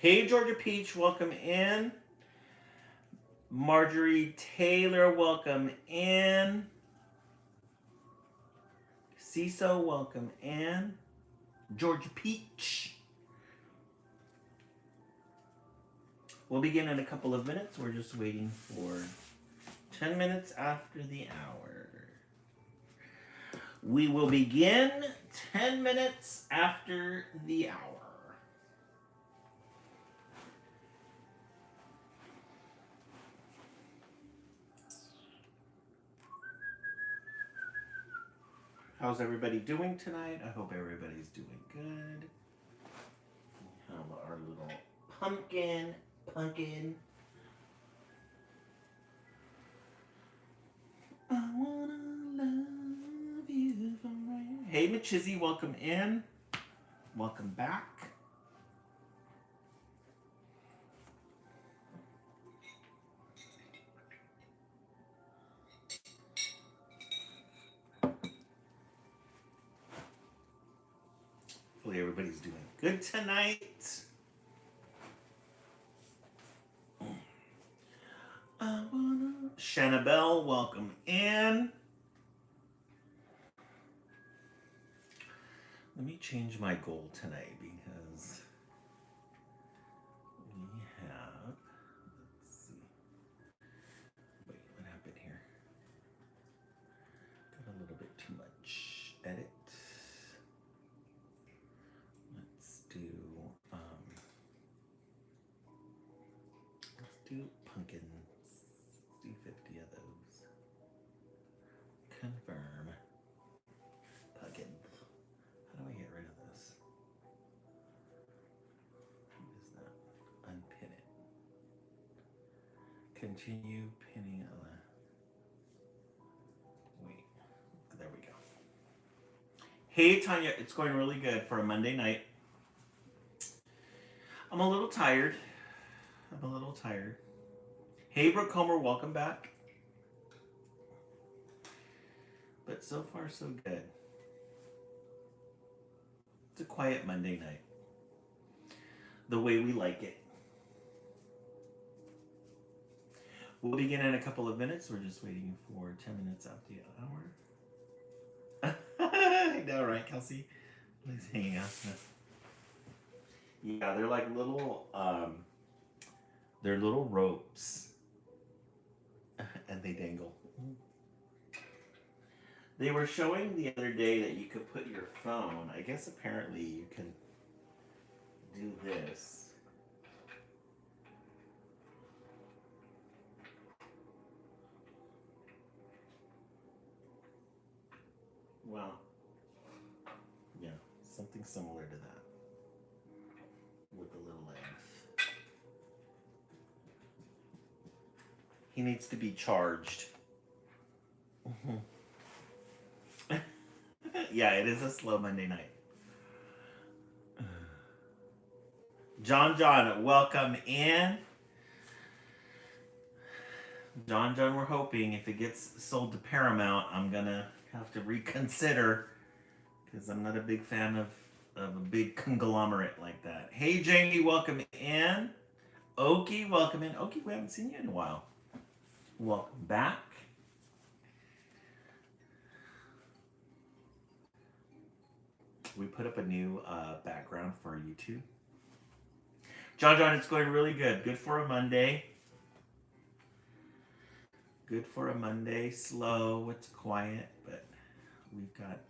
Hey, Georgia Peach, welcome in. Marjorie Taylor, welcome in. CISO, welcome in. Georgia Peach. We'll begin in a couple of minutes. We're just waiting for 10 minutes after the hour. We will begin 10 minutes after the hour. How's everybody doing tonight? I hope everybody's doing good. We have our little pumpkin. I wanna love you forever. Hey, Michizzy, welcome in. Welcome back. Hopefully everybody's doing good tonight. Shanabelle, welcome in. Let me change my goal tonight because we have, let's see. Wait, what happened here? Got a little bit too much. Edit. Let's do pumpkins. Let's do 50 of those. Confirm. Pumpkins. How do I get rid of this? What is that? Unpin it. Continue pinning. Wait. There we go. Hey, Tanya. It's going really good for a Monday night. I'm a little tired. Hey, Brooke Homer, welcome back. But so far, so good. It's a quiet Monday night. The way we like it. We'll begin in a couple of minutes. We're just waiting for 10 minutes after the hour. I know, right, Kelsey? Please hanging out. Yeah, they're like little, they're little ropes. And they dangle. They were showing the other day that you could put your phone, I guess apparently you can do this. Well, yeah, something similar to that with the little legs. He needs to be charged. Yeah, it is a slow Monday night. John, welcome in. John, we're hoping if it gets sold to Paramount, I'm gonna have to reconsider because I'm not a big fan of a big conglomerate like that. Hey, Jamie, welcome in. Okie, welcome in. Okie, we haven't seen you in a while. Welcome back. We put up a new background for YouTube. John, it's going really good. Good for a Monday. Good for a Monday. Slow, it's quiet, but we've got,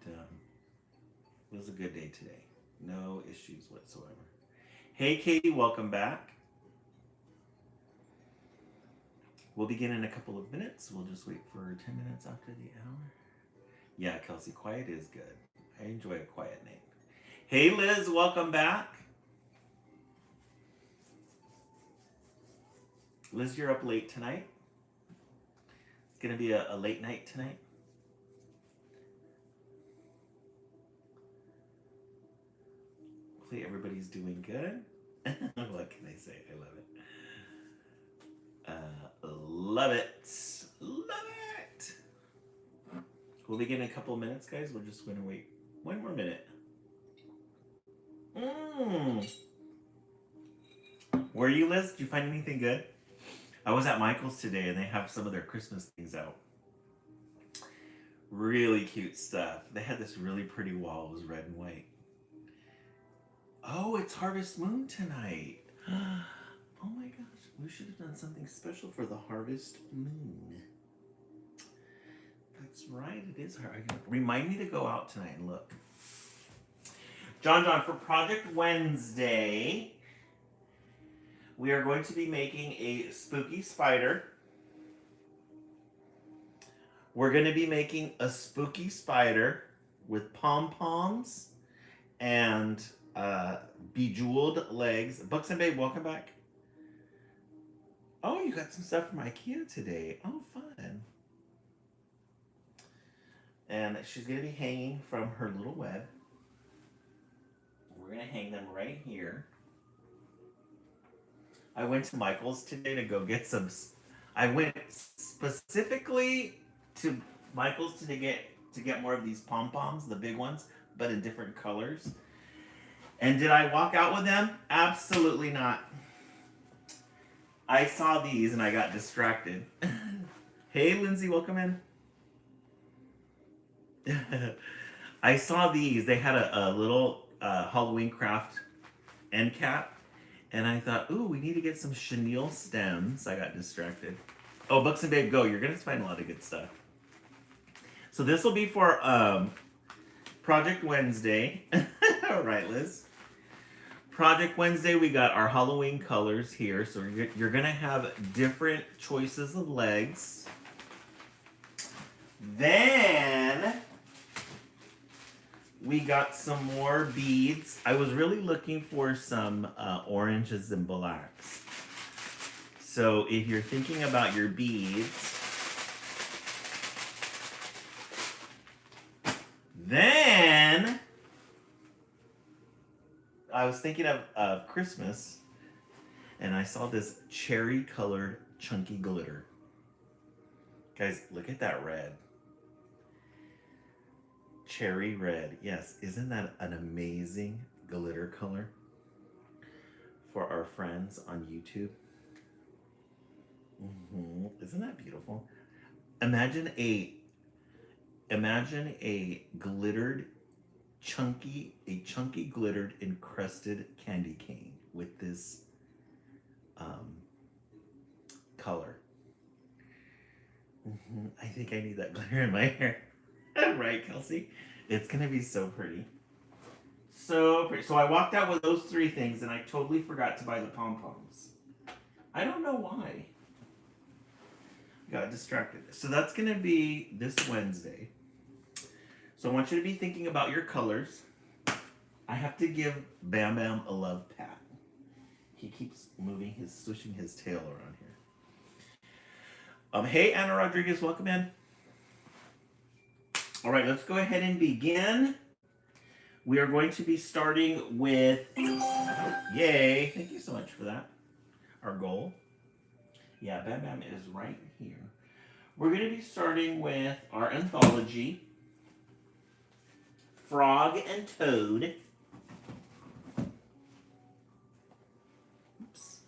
it was a good day today. No issues whatsoever. Hey, Katie, welcome back. We'll begin in a couple of minutes. We'll just wait for 10 minutes after the hour. Yeah, Kelsey, quiet is good. I enjoy a quiet night. Hey, Liz, welcome back. Liz, you're up late tonight. It's going to be a late night tonight. Hopefully everybody's doing good. What can I say? I love it. Love it. Love it. We'll begin in a couple of minutes, guys. We're just going to wait one more minute. Were you, Liz? Did you find anything good? I was at Michael's today and they have some of their Christmas things out. Really cute stuff. They had this really pretty wall. It was red and white. Oh, it's Harvest Moon tonight. Oh my gosh. We should have done something special for the Harvest Moon. That's right. It is hard. Remind me to go out tonight and look. John, for Project Wednesday, we are going to be making a spooky spider. We're going to be making a spooky spider with pom-poms and bejeweled legs. Bucks and Babe, welcome back. Oh, you got some stuff from IKEA today. Oh, fun. And she's going to be hanging from her little web. We're going to hang them right here. I went to Michael's today to go get some. I went specifically to Michael's to get more of these pom-poms, the big ones, but in different colors. And did I walk out with them? Absolutely not. I saw these and I got distracted. Hey, Lindsay, welcome in. I saw these. They had a little Halloween craft end cap. And I thought, ooh, we need to get some chenille stems. I got distracted. Oh, Bucks and Babe, go. You're going to find a lot of good stuff. So this will be for Project Wednesday. All right, Liz. Project Wednesday, we got our Halloween colors here. So you're going to have different choices of legs. Then we got some more beads. I was really looking for some oranges and blacks. So if you're thinking about your beads, then I was thinking of Christmas, and I saw this cherry colored chunky glitter. Guys, look at that red. Cherry red. Yes, isn't that an amazing glitter color for our friends on YouTube? Isn't that beautiful? Imagine a glittered, chunky glittered encrusted candy cane with this color. I think I need that glitter in my hair. Right, Kelsey? It's going to be so pretty. So pretty. So I walked out with those three things and I totally forgot to buy the pom-poms. I don't know why. Got distracted. So that's going to be this Wednesday. So I want you to be thinking about your colors. I have to give Bam Bam a love pat. He keeps swishing his tail around here. Hey, Anna Rodriguez, welcome in. All right, let's go ahead and begin. We are going to be starting with, yay, thank you so much for that. Our goal. Yeah, Bam Bam is right here. We're going to be starting with our anthology, Frog and Toad. Oops.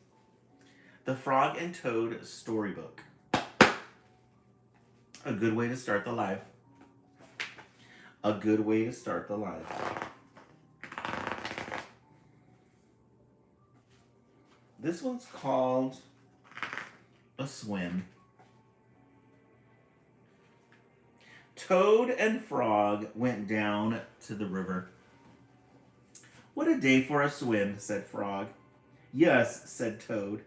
The Frog and Toad storybook. A good way to start the live. A good way to start the live. This one's called A Swim. Toad and Frog went down to the river. What a day for a swim, said Frog. Yes, said Toad.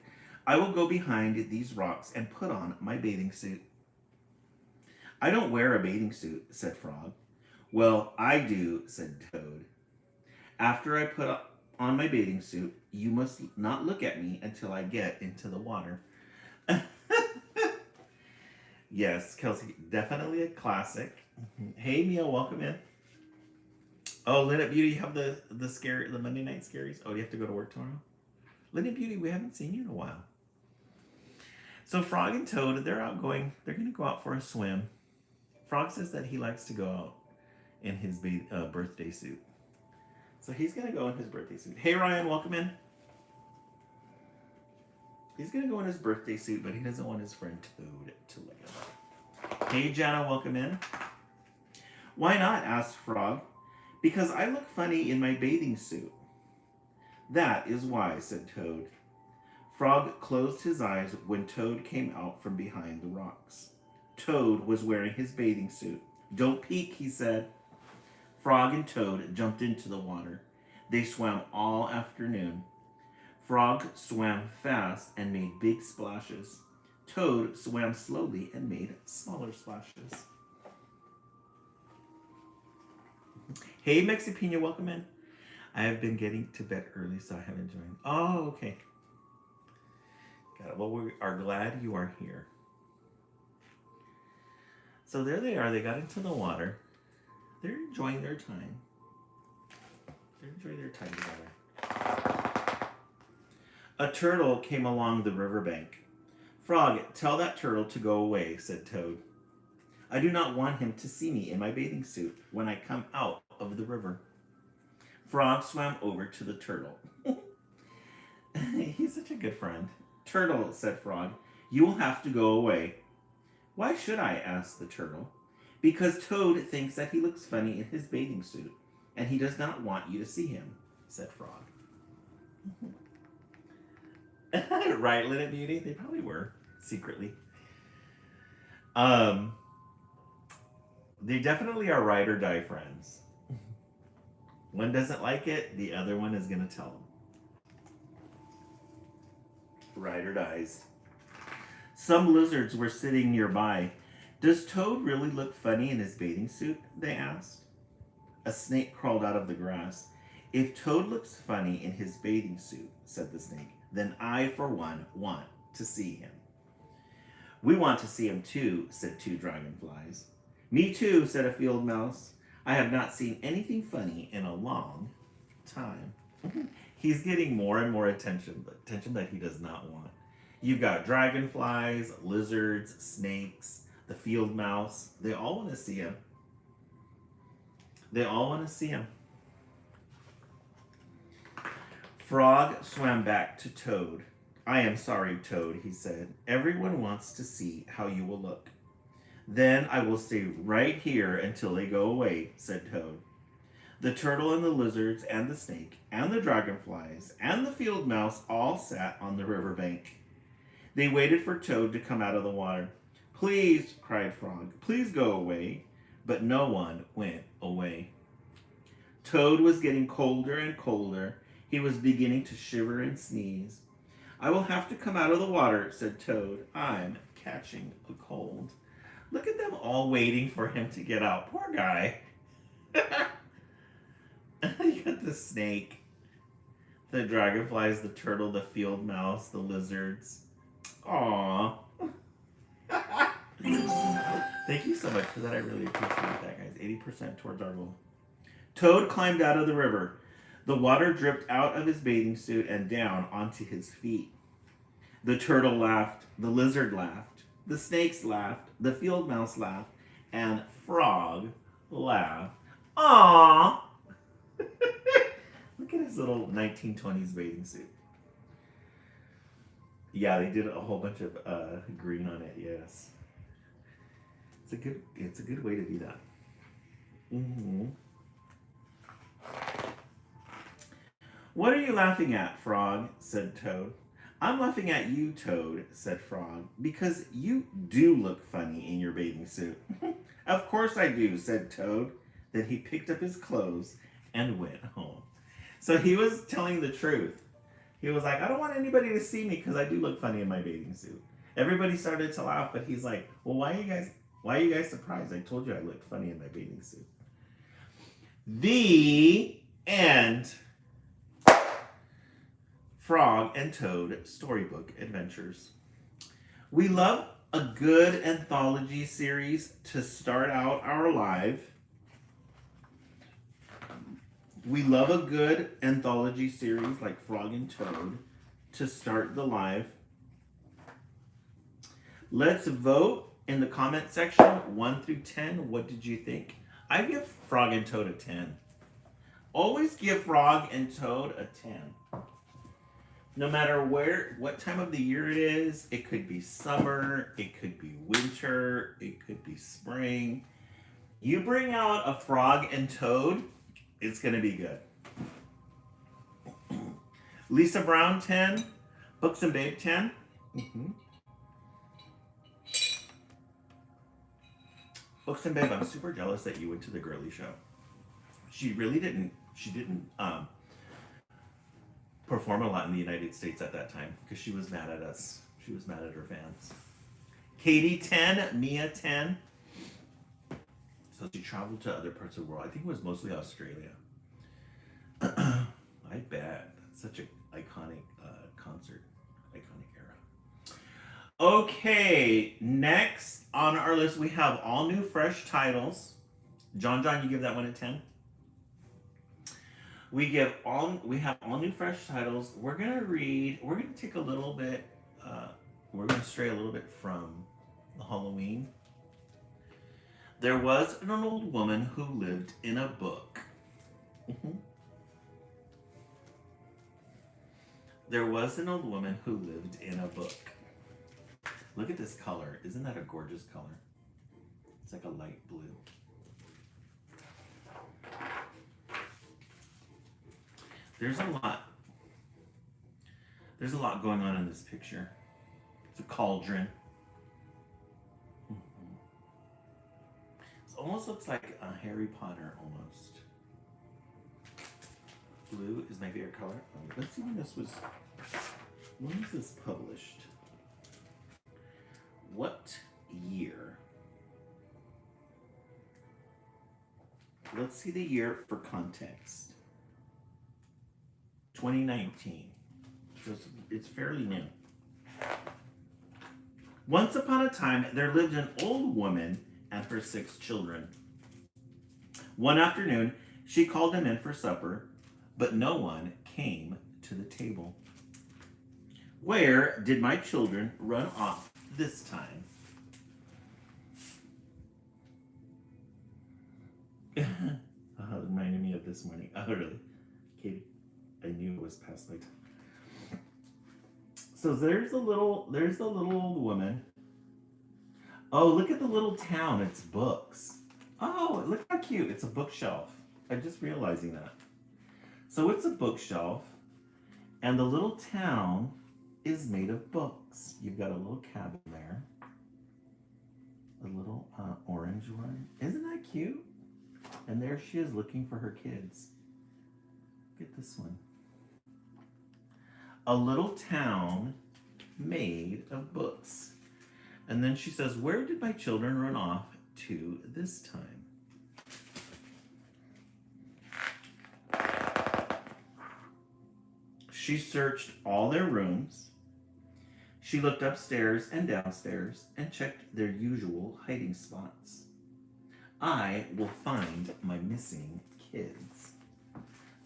I will go behind these rocks and put on my bathing suit. I don't wear a bathing suit, said Frog. Well, I do, said Toad. After I put on my bathing suit, you must not look at me until I get into the water. Yes, Kelsey, definitely a classic. Hey, Mia, welcome in. Oh, Lynette Beauty, you have the Monday night scaries? Oh, do you have to go to work tomorrow? Lynette Beauty, we haven't seen you in a while. So Frog and Toad, they're going to go out for a swim. Frog says that he likes to go out in his birthday suit. So he's going to go in his birthday suit. Hey, Ryan, welcome in. He's going to go in his birthday suit, but he doesn't want his friend Toad to look at him. Hey, Jana, welcome in. Why not? Asked Frog. Because I look funny in my bathing suit. That is why, said Toad. Frog closed his eyes when Toad came out from behind the rocks. Toad was wearing his bathing suit. Don't peek, he said. Frog and Toad jumped into the water. They swam all afternoon. Frog swam fast and made big splashes. Toad swam slowly and made smaller splashes. Hey, Mexipina, welcome in. I have been getting to bed early, so I haven't joined. Oh, okay. Got it. Well, we are glad you are here. So there they are. They got into the water. They're enjoying their time. They're enjoying their time together. A turtle came along the riverbank. Frog, tell that turtle to go away, said Toad. I do not want him to see me in my bathing suit when I come out of the river. Frog swam over to the turtle. He's such a good friend. Turtle, said Frog, you will have to go away. Why should I? Asked the turtle. Because Toad thinks that he looks funny in his bathing suit, and he does not want you to see him, said Frog. Right, Linnet Beauty? They probably were, secretly. They definitely are ride or die friends. One doesn't like it, the other one is going to tell them. Ride or dies. Some lizards were sitting nearby. Does Toad really look funny in his bathing suit? They asked. A snake crawled out of the grass. If Toad looks funny in his bathing suit, said the snake, then I, for one, want to see him. We want to see him too, said two dragonflies. Me too, said a field mouse. I have not seen anything funny in a long time. He's getting more and more attention, but attention that he does not want. You've got dragonflies, lizards, snakes, the field mouse. They all want to see him. They all want to see him. Frog swam back to Toad. I am sorry, Toad, he said. Everyone wants to see how you will look. Then I will stay right here until they go away, said Toad. The turtle and the lizards and the snake and the dragonflies and the field mouse all sat on the riverbank. They waited for Toad to come out of the water. Please, cried Frog, please go away. But no one went away. Toad was getting colder and colder. He was beginning to shiver and sneeze. I will have to come out of the water, said Toad. I'm catching a cold. Look at them all waiting for him to get out. Poor guy. You got the snake, the dragonflies, the turtle, the field mouse, the lizards. Aww. Thank you so much for that. I really appreciate that, guys. 80% towards our goal. Toad climbed out of the river. The water dripped out of his bathing suit and down onto his feet. The turtle laughed. The lizard laughed. The snakes laughed. The field mouse laughed. And Frog laughed. Aww. Look at his little 1920s bathing suit. Yeah, they did a whole bunch of green on it. Yes, it's a good way to do that. Mm-hmm. What are you laughing at, Frog? Said Toad. I'm laughing at you, Toad, said Frog, because you do look funny in your bathing suit. Of course I do, said Toad. Then he picked up his clothes and went home. So he was telling the truth. He was like, I don't want anybody to see me because I do look funny in my bathing suit. Everybody started to laugh, but he's like, well, why are you guys surprised? I told you I looked funny in my bathing suit. The end. Frog and Toad Storybook Adventures. We love a good anthology series to start out our live. We love a good anthology series like Frog and Toad to start the live. Let's vote in the comment section 1 through 10. What did you think? I give Frog and Toad a 10. Always give Frog and Toad a 10. No matter what time of the year it is, it could be summer, it could be winter, it could be spring. You bring out a frog and toad, it's going to be good. Lisa Brown 10, Books and Babe 10. Mm-hmm. Books and Babe, I'm super jealous that you went to the girly show. She really didn't. She didn't perform a lot in the United States at that time because she was mad at us. She was mad at her fans. Katie 10, Mia 10. So she traveled to other parts of the world. I think it was mostly Australia. I bet. That's such an iconic concert, iconic era. Okay, next on our list we have all new fresh titles. John, you give that one a 10? We have all new fresh titles. We're gonna take a little bit, we're gonna stray a little bit from the Halloween. There was an old woman who lived in a book. There was an old woman who lived in a book. Look at this color. Isn't that a gorgeous color? It's like a light blue. There's a lot going on in this picture. It's a cauldron. It almost looks like a Harry Potter almost. Blue is my favorite color. Let's see when was this published? What year? Let's see the year for context. 2019. So it's fairly new. Once upon a time, there lived an old woman and her 6 children. One afternoon, she called them in for supper, but no one came to the table. Where did my children run off this time? It reminded me of this morning. Oh, really? Katie, I knew it was past my time. So there's the little old woman. Oh, look at the little town. It's books. Oh, look how cute. It's a bookshelf. I'm just realizing that. So it's a bookshelf, and the little town is made of books. You've got a little cabin there. A little orange one. Isn't that cute? And there she is looking for her kids. Look at this one. A little town made of books. And then she says, where did my children run off to this time? She searched all their rooms. She looked upstairs and downstairs and checked their usual hiding spots. I will find my missing kids.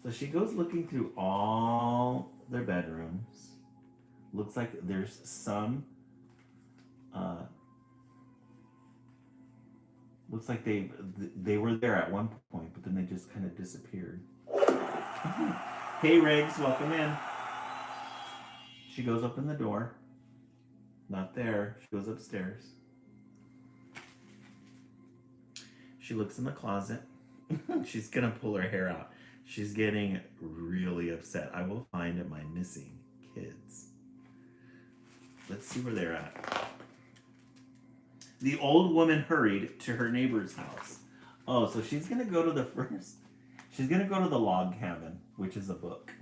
So she goes looking through all their bedrooms. Looks like there's some looks like they were there at one point, but then they just kind of disappeared. Hey Riggs, welcome in. She goes up in the door. Not there. She goes upstairs. She looks in the closet. She's gonna pull her hair out. She's getting really upset. I will find my missing kids. Let's see where they're at. The old woman hurried to her neighbor's house. Oh, so she's gonna go to she's gonna go to the log cabin, which is a book.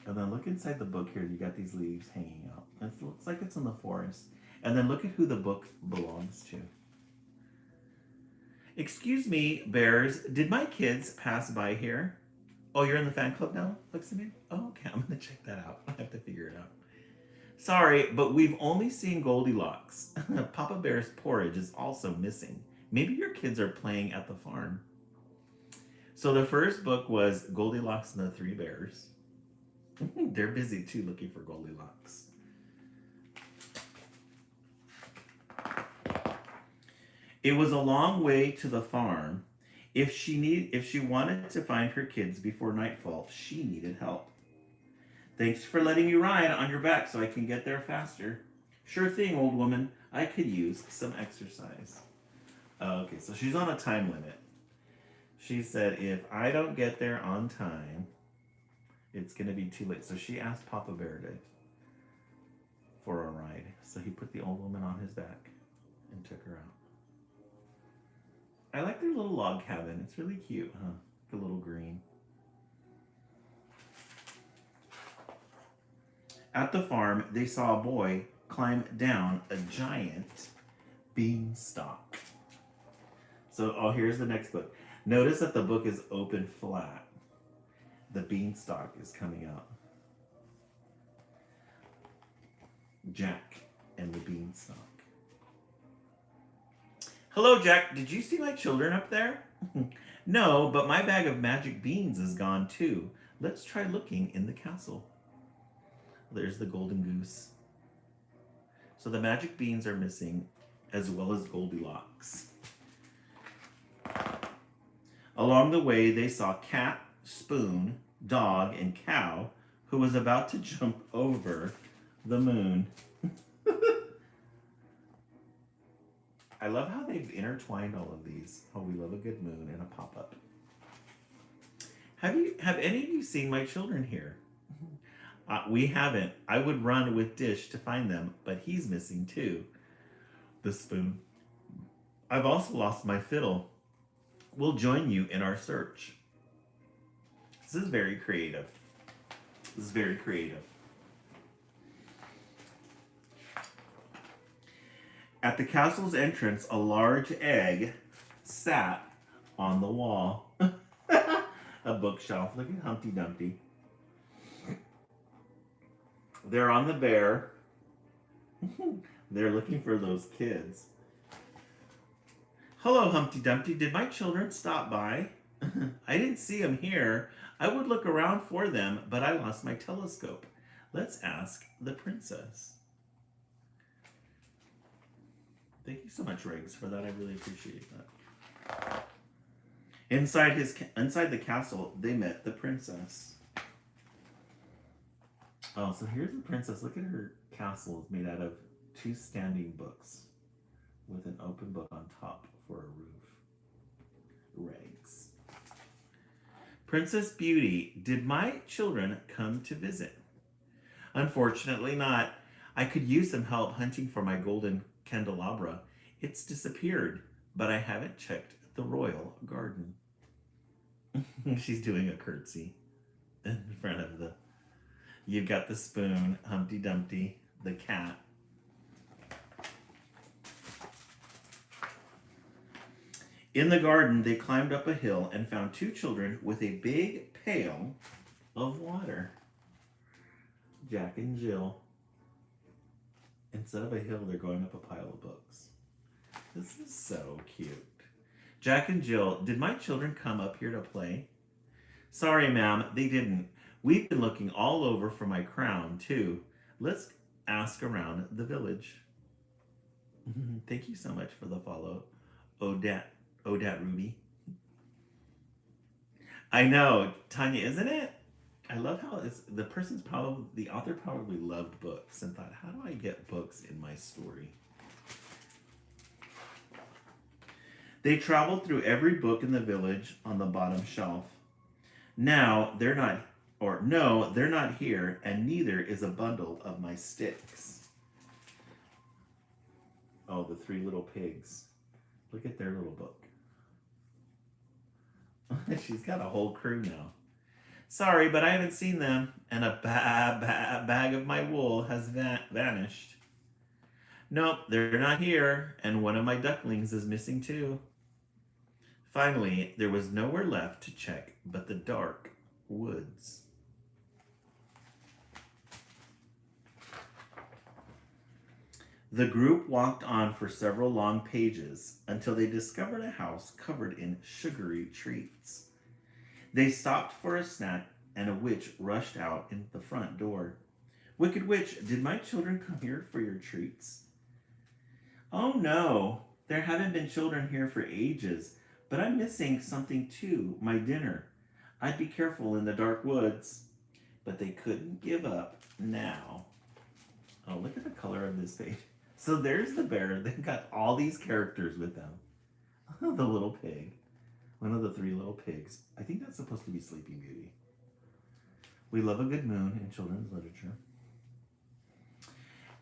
And then look inside the book here. You got these leaves hanging out. It looks like it's in the forest. And then look at who the book belongs to. Excuse me, bears. Did my kids pass by here? Oh, you're in the fan club now? Looks at me. Oh, okay. I'm going to check that out. I have to figure it out. Sorry, but we've only seen Goldilocks. Papa Bear's porridge is also missing. Maybe your kids are playing at the farm. So the first book was Goldilocks and the Three Bears. They're busy too looking for Goldilocks. It was a long way to the farm. If she wanted to find her kids before nightfall, she needed help. Thanks for letting me ride on your back so I can get there faster. Sure thing, old woman. I could use some exercise. Okay, so she's on a time limit. She said if I don't get there on time, it's going to be too late. So she asked Papa Bear for a ride. So he put the old woman on his back and took her out. I like their little log cabin. It's really cute, huh? The little green. At the farm, they saw a boy climb down a giant beanstalk. So, oh, here's the next book. Notice that the book is open flat. The beanstalk is coming out. Jack and the beanstalk. Hello, Jack. Did you see my children up there? No, but my bag of magic beans is gone too. Let's try looking in the castle. There's the golden goose. So the magic beans are missing, as well as Goldilocks. Along the way, they saw Cat, Spoon, Dog, and Cow, who was about to jump over the moon. I love how they've intertwined all of these. Oh, we love a good moon and a pop-up. Have any of you seen my children here? We haven't. I would run with Dish to find them, but he's missing too. The Spoon. I've also lost my fiddle. We'll join you in our search. This is very creative. This is very creative. At the castle's entrance, a large egg sat on the wall. A bookshelf. Look at Humpty Dumpty. They're on the bear. They're looking for those kids. Hello, Humpty Dumpty. Did my children stop by? I didn't see them here. I would look around for them, but I lost my telescope. Let's ask the princess. Thank you so much, Riggs, for that. I really appreciate that. Inside the castle, they met the princess. Oh, so here's the princess. Look at her castle. It's made out of 2 standing books with an open book on top for a roof. Riggs. Princess Beauty, did my children come to visit? Unfortunately not. I could use some help hunting for my golden candelabra. It's disappeared, but I haven't checked the royal garden. She's doing a curtsy in front of the... You've got the Spoon, Humpty Dumpty, the cat. In the garden, they climbed up a hill and found 2 children with a big pail of water. Jack and Jill. Instead of a hill, they're going up a pile of books. This is so cute. Jack and Jill, did my children come up here to play? Sorry, ma'am, they didn't. We've been looking all over for my crown, too. Let's ask around the village. Thank you so much for the follow, Odette Ruby. I know, Tanya, isn't it? I love how the author probably loved books and thought, how do I get books in my story? They traveled through every book in the village on the bottom shelf. No, they're not here, and neither is a bundle of my sticks. Oh, the 3 little pigs. Look at their little book. She's got a whole crew now. Sorry, but I haven't seen them, and a bag of my wool has vanished. Nope, they're not here, and one of my ducklings is missing too. Finally, there was nowhere left to check but the dark woods. The group walked on for several long pages until they discovered a house covered in sugary treats. They stopped for a snack, and a witch rushed out in the front door. Wicked Witch, did my children come here for your treats? Oh no, there haven't been children here for ages, but I'm missing something too, my dinner. I'd be careful in the dark woods. but they couldn't give up now. Oh, look at the color of this page. So there's the bear. They've got all these characters with them. The little pig. One of the three little pigs. I think that's supposed to be Sleeping Beauty. We love a good moon in children's literature.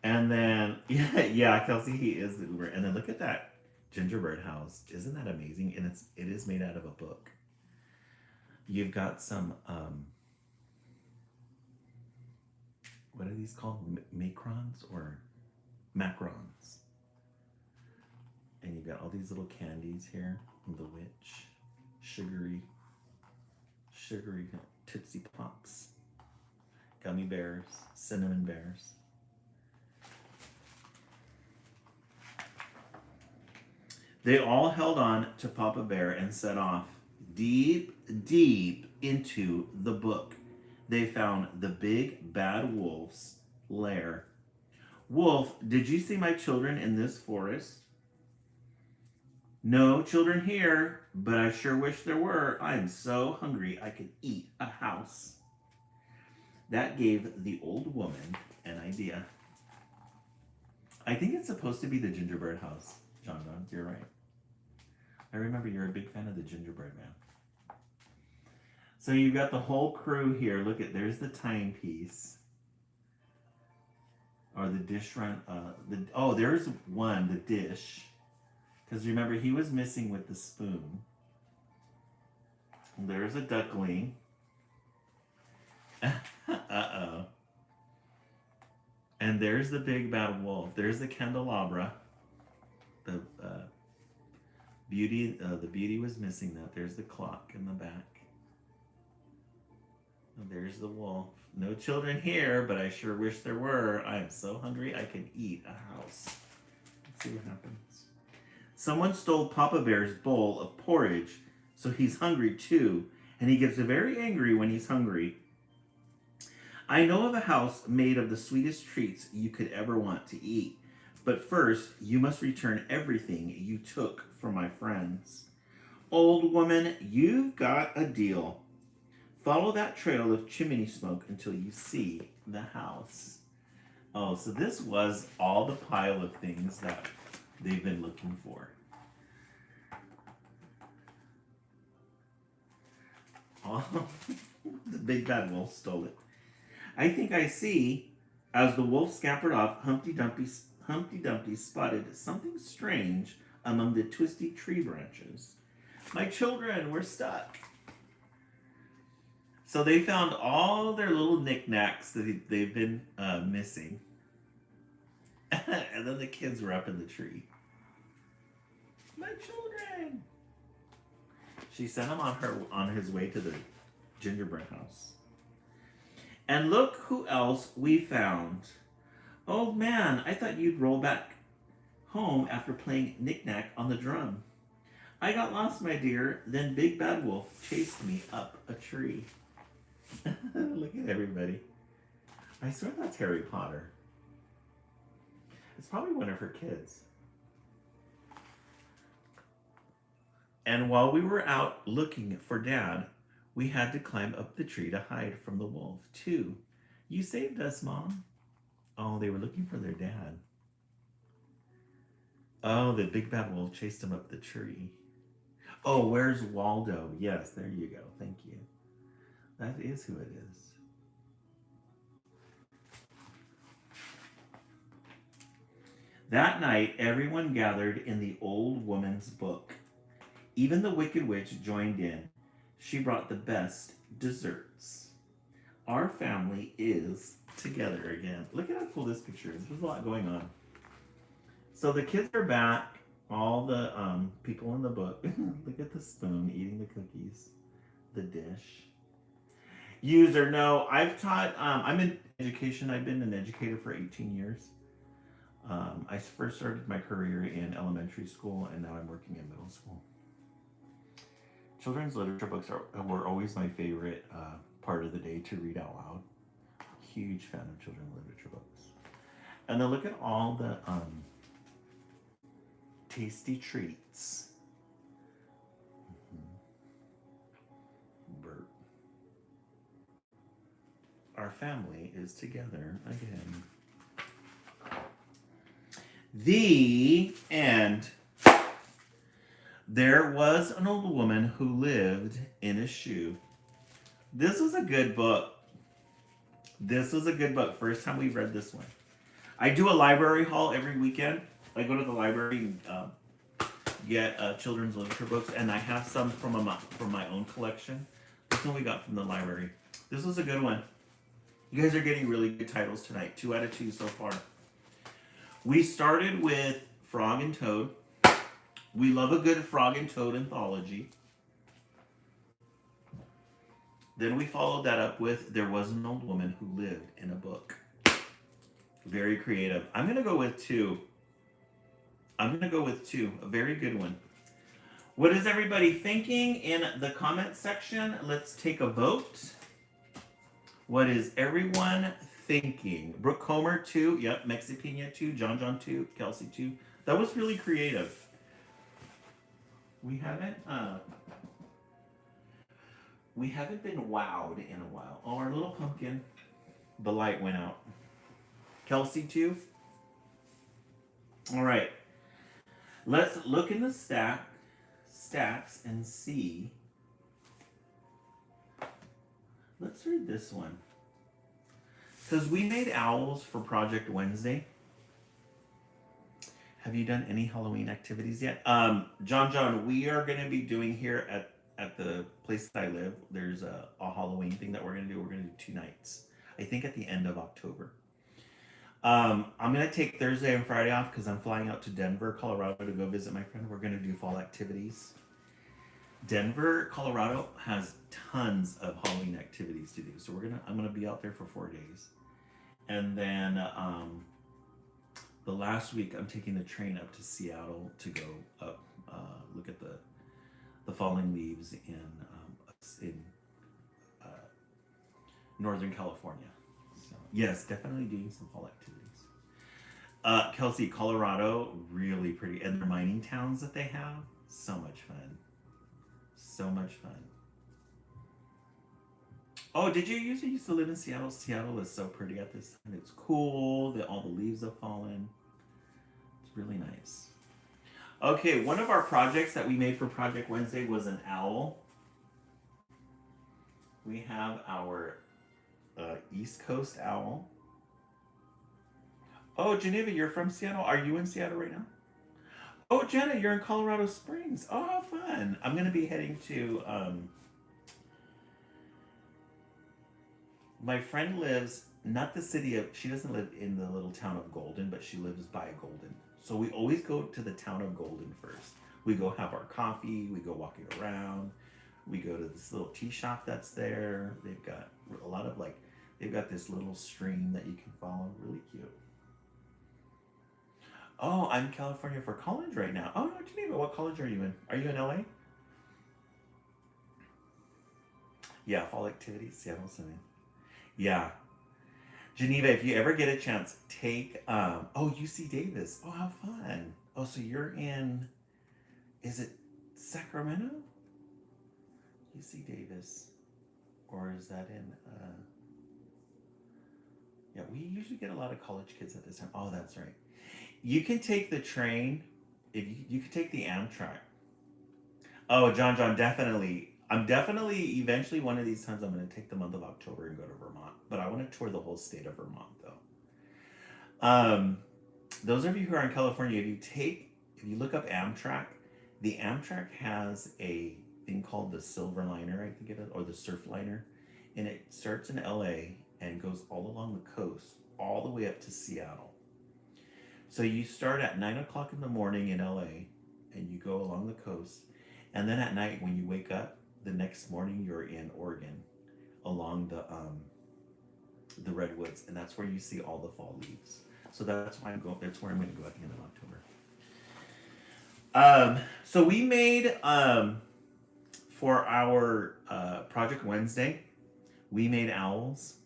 And then, yeah, Kelsey, he is the Uber. And then look at that gingerbread house. Isn't that amazing? And it is made out of a book. You've got some, what are these called? Macrons or macarons? And you've got all these little candies here. The witch, sugary Tootsie Pops, gummy bears, cinnamon bears. They all held on to Papa Bear and set off deep, deep into the book. They found the big bad wolf's lair. Wolf, did you see my children in this forest? No children here, but I sure wish there were. I am so hungry I could eat a house. That gave the old woman an idea. I think it's supposed to be the gingerbread house, John. You're right. I remember you're a big fan of the gingerbread man. So you've got the whole crew here. Look at, there's the timepiece. Or the dish run. There's one, the dish. Because remember, he was missing with the spoon. There's a duckling. Uh-oh. And there's the big bad wolf. There's the candelabra. The beauty was missing that. There's the clock in the back. And there's the wolf. No children here, but I sure wish there were. I am so hungry I could eat a house. Let's see what happens. Someone stole Papa Bear's bowl of porridge, so he's hungry too, and he gets very angry when he's hungry. I know of a house made of the sweetest treats you could ever want to eat, but first you must return everything you took from my friends. Old woman, you've got a deal. Follow that trail of chimney smoke until you see the house. Oh, so this was all the pile of things that they've been looking for. Oh, the big bad wolf stole it. I think I see, as the wolf scampered off, Humpty Dumpty spotted something strange among the twisty tree branches. My children, we're stuck. So they found all their little knickknacks that they've been missing. And then the kids were up in the tree. My children! She sent him on his way to the gingerbread house. And look who else we found. Oh man, I thought you'd roll back home after playing knick-knack on the drum. I got lost, my dear. Then Big Bad Wolf chased me up a tree. Look at everybody. I swear that's Harry Potter. It's probably one of her kids. And while we were out looking for Dad, we had to climb up the tree to hide from the wolf, too. You saved us, Mom. Oh, they were looking for their dad. Oh, the big bad wolf chased him up the tree. Oh, where's Waldo? Yes, there you go. Thank you. That is who it is. That night, everyone gathered in the old woman's book. Even the Wicked Witch joined in. She brought the best desserts. Our family is together again. Look at how cool this picture is. There's a lot going on. So the kids are back. All the people in the book. Look at the spoon eating the cookies. The dish. User, no. I've taught, I'm in education. I've been an educator for 18 years. I first started my career in elementary school, and now I'm working in middle school. Children's literature books were always my favorite part of the day to read out loud. Huge fan of children's literature books. And then look at all the tasty treats. Bert. our family is together again. The end. There was an old woman who lived in a shoe. This was a good book. This was a good book. First time we read this one. I do a library haul every weekend. I go to the library and get children's literature books, and I have some from my own collection. This one we got from the library. This was a good one. You guys are getting really good titles tonight. 2 out of 2 so far. We started with Frog and Toad. We love a good Frog and Toad anthology. Then we followed that up with There Was an Old Woman Who Lived in a Book. Very creative. I'm going to go with 2. A very good one. What is everybody thinking in the comment section? Let's take a vote. What is everyone thinking? Brooke Comer 2. Yep. Mexipina 2. John 2. Kelsey 2. That was really creative. We haven't been wowed in a while. Oh, our little pumpkin. The light went out. Kelsey 2. All right. Let's look in the stats and see. Let's read this one. Because we made owls for Project Wednesday. Have you done any Halloween activities yet? John, we are going to be doing here at the place that I live. There's a Halloween thing that we're going to do. We're going to do 2 nights. I think at the end of October. I'm going to take Thursday and Friday off because I'm flying out to Denver, Colorado to go visit my friend. We're going to do fall activities. Denver, Colorado has tons of Halloween activities to do. So I'm going to be out there for 4 days. And then the last week I'm taking the train up to Seattle to go up, look at the falling leaves in Northern California. So yes, definitely doing some fall activities. Kelsey, Colorado, really pretty. And the mining towns that they have, so much fun. So much fun. Oh, did you used to live in Seattle? Seattle is so pretty at this time. It's cool. All the leaves have fallen. It's really nice. Okay, one of our projects that we made for Project Wednesday was an owl. We have our East Coast owl. Oh, Geneva, you're from Seattle. Are you in Seattle right now? Oh, Jenna, you're in Colorado Springs. Oh, how fun. I'm going to be heading to... my friend lives, not the city of... She doesn't live in the little town of Golden, but she lives by Golden. So we always go to the town of Golden first. We go have our coffee. We go walking around. We go to this little tea shop that's there. They've got a lot of they've got this little stream that you can follow. Really cute. Oh, I'm in California for college right now. Oh, no, Geneva, what college are you in? Are you in LA? Yeah, fall activities, Seattle City. Yeah. Geneva, if you ever get a chance, take, UC Davis. Oh, how fun. Oh, so you're in, is it Sacramento? UC Davis. Or is that in, yeah, we usually get a lot of college kids at this time. Oh, that's right. You can take the train, you can take the Amtrak. Oh, John, definitely. I'm definitely, eventually one of these times I'm going to take the month of October and go to Vermont. But I want to tour the whole state of Vermont, though. Those of you who are in California, if you look up Amtrak, the Amtrak has a thing called the Silver Liner, I think it is, or the Surf Liner. And it starts in LA and goes all along the coast, all the way up to Seattle. So you start at 9 o'clock in the morning in LA and you go along the coast. And then at night when you wake up, the next morning you're in Oregon along the redwoods, and that's where you see all the fall leaves. So that's why that's where I'm going to go at the end of October. So we made for our Project Wednesday, we made owls.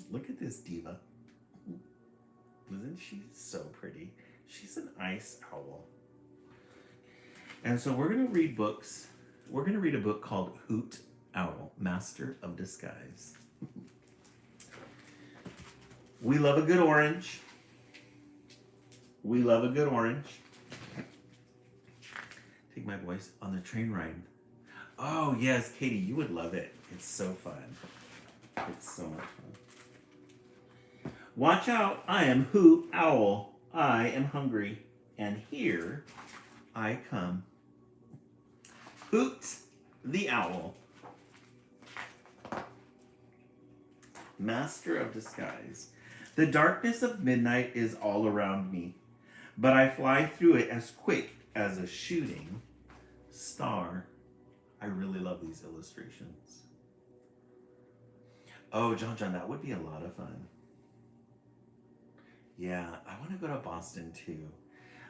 Look at this diva. Isn't she so pretty? She's an ice owl. And so we're going to read books. We're going to read a book called Hoot Owl, Master of Disguise. We love a good orange. We love a good orange. Take my boys on the train ride. Oh, yes, Katie, you would love it. It's so fun. It's so much fun. Watch out, I am Hoot Owl. I am hungry, and here I come. Hoot the Owl. Master of disguise. The darkness of midnight is all around me, but I fly through it as quick as a shooting star. I really love these illustrations. Oh, John, that would be a lot of fun. Yeah, I want to go to Boston too.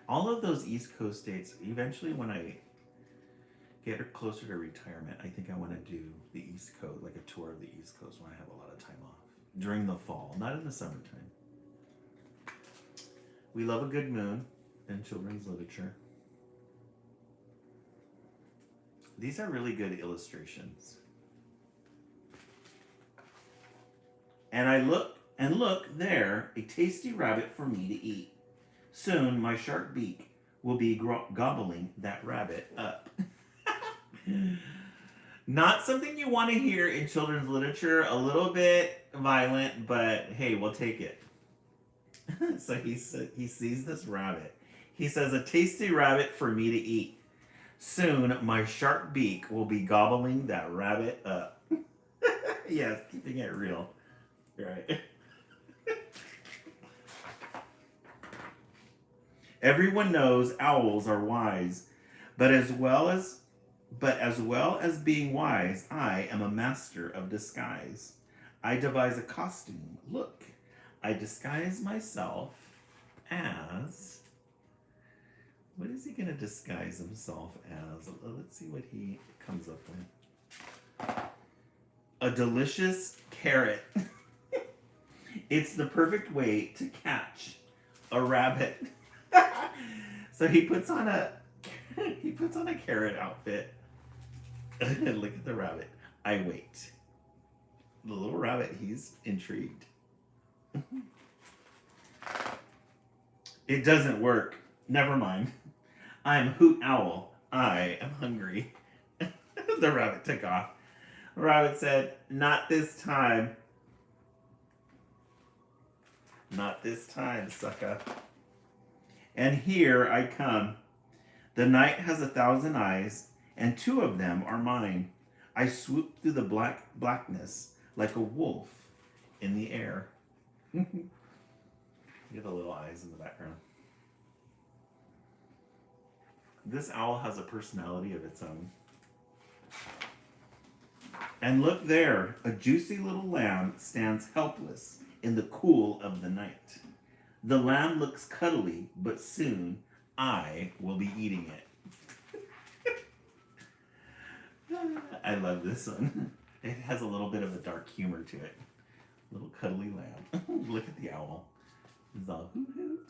All of those East Coast states, eventually when I get closer to retirement, I think I want to do the East Coast, like a tour of the East Coast when I have a lot of time off. During the fall, not in the summertime. We love a good moon in children's literature. These are really good illustrations. And I look and look there, a tasty rabbit for me to eat. Soon my sharp beak will be gobbling that rabbit up. Not something you want to hear in children's literature. A little bit violent, but hey, we'll take it. So he sees this rabbit. He says, a tasty rabbit for me to eat. Soon my sharp beak will be gobbling that rabbit up. Yes, keeping it real. Right. Everyone knows owls are wise, but as well as being wise, I am a master of disguise. I devise a costume. Look, I disguise myself as... What is he going to disguise himself as? Let's see what he comes up with. A delicious carrot. It's the perfect way to catch a rabbit. So he puts on a carrot outfit. Look at the rabbit. I wait. The little rabbit, he's intrigued. It doesn't work. Never mind. I'm Hoot Owl. I am hungry. The rabbit took off. The rabbit said, not this time. Not this time, sucker. And here I come. The night has 1,000 eyes, and 2 of them are mine. I swoop through the blackness like a wolf in the air. Look at the little eyes in the background. This owl has a personality of its own. And look there, a juicy little lamb stands helpless in the cool of the night. The lamb looks cuddly, but soon I will be eating it. I love this one. It has a little bit of a dark humor to it. Little cuddly lamb. Look at the owl. It's all hoot hoot.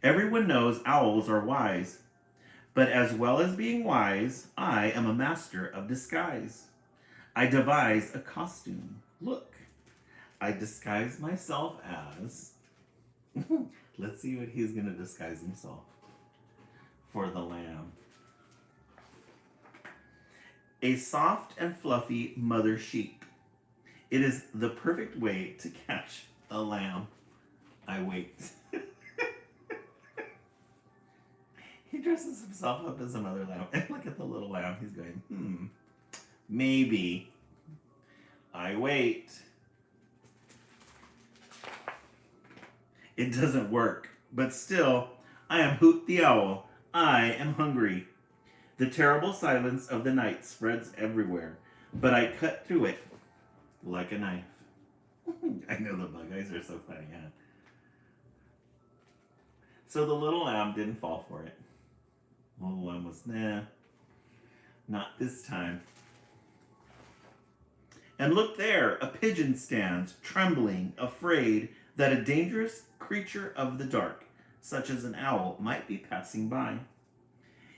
Everyone knows owls are wise, but as well as being wise, I am a master of disguise. I devise a costume. Look, I disguise myself as... Let's see what he's going to disguise himself for the lamb. A soft and fluffy mother sheep. It is the perfect way to catch a lamb. I wait. He dresses himself up as a mother lamb. And look at the little lamb. He's going, maybe. I wait. It doesn't work. But still, I am Hoot the Owl. I am hungry. The terrible silence of the night spreads everywhere, but I cut through it like a knife. I know the bug eyes are so funny, huh? So the little lamb didn't fall for it. The little lamb was, nah, not this time. And look there, a pigeon stands, trembling, afraid that a dangerous creature of the dark, such as an owl, might be passing by.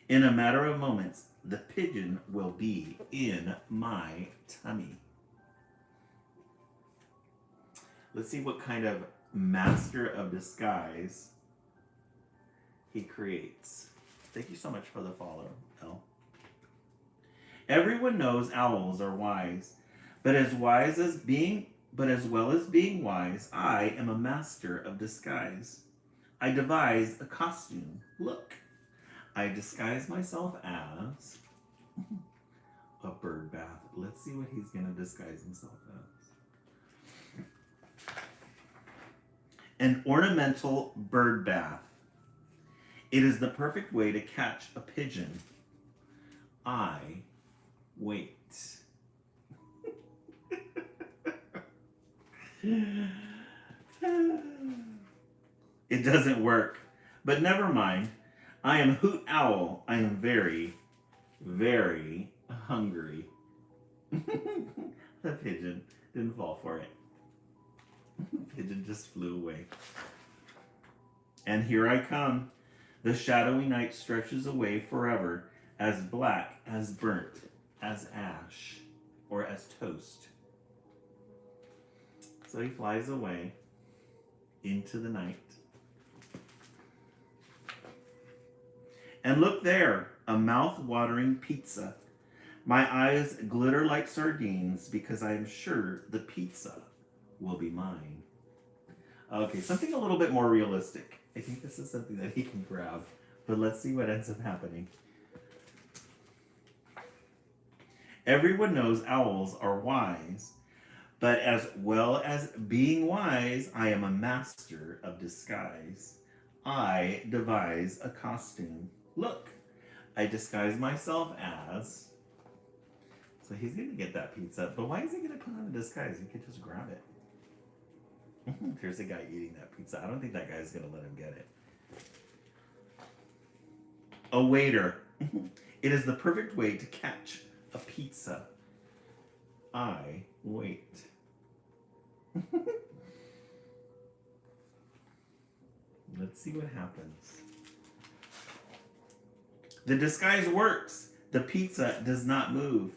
In a matter of moments, the pigeon will be in my tummy. Let's see what kind of master of disguise he creates. Thank you so much for the follow, Elle. Everyone knows owls are wise, but as well as being wise, I am a master of disguise. I devise a costume. Look, I disguise myself as a bird bath. Let's see what he's going to disguise himself as. An ornamental bird bath. It is the perfect way to catch a pigeon. I wait. It doesn't work, but never mind. I am Hoot Owl. I am very, very hungry. The pigeon didn't fall for it. The pigeon just flew away. And here I come. The shadowy night stretches away forever, as black, as burnt, as ash, or as toast. So he flies away into the night. And look there, a mouth-watering pizza. My eyes glitter like sardines because I am sure the pizza will be mine. Okay, something a little bit more realistic. I think this is something that he can grab, but let's see what ends up happening. Everyone knows owls are wise, but as well as being wise, I am a master of disguise. I devise a costume. Look, I disguise myself as... So he's going to get that pizza, but why is he going to put on a disguise? He could just grab it. There's a guy eating that pizza. I don't think that guy's going to let him get it. A waiter. It is the perfect way to catch a pizza. I wait. Let's see what happens. The disguise works. The pizza does not move.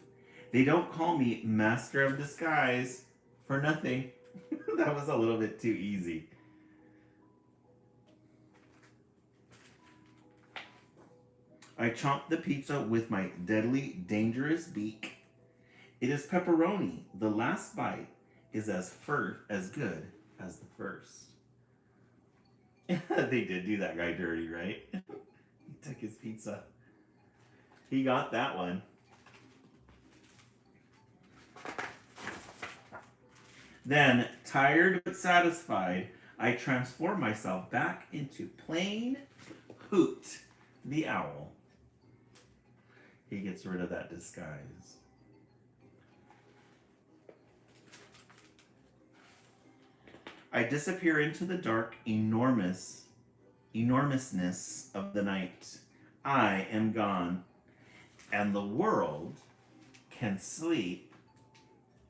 They don't call me Master of Disguise for nothing. That was a little bit too easy. I chomp the pizza with my deadly, dangerous beak. It is pepperoni. The last bite is as good as the first. They did do that guy dirty, right? He took his pizza. He got that one. Then, tired but satisfied, I transform myself back into plain Hoot the Owl. He gets rid of that disguise. I disappear into the dark enormousness of the night. I am gone, and the world can sleep